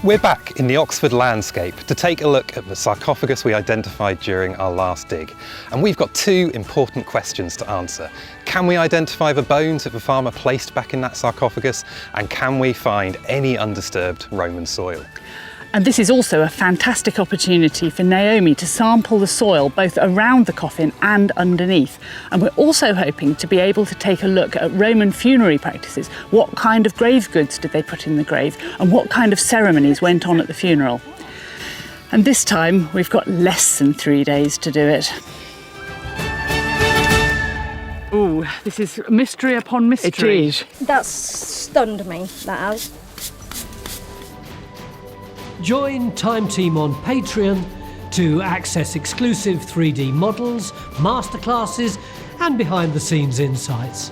We're back in the Oxford landscape to take a look at the sarcophagus we identified during our last dig. And we've got two important questions to answer. Can we identify the bones that the farmer placed back in that sarcophagus? And can we find any undisturbed Roman soil? And this is also a fantastic opportunity for Naomi to sample the soil both around the coffin and underneath. And we're also hoping to be able to take a look at Roman funerary practices. What kind of grave goods did they put in the grave and what kind of ceremonies went on at the funeral? And this time we've got less than 3 days to do it. Ooh, this is mystery upon mystery. It is. That's stunned me, that has. Join Time Team on Patreon to access exclusive 3D models, masterclasses and behind-the-scenes insights.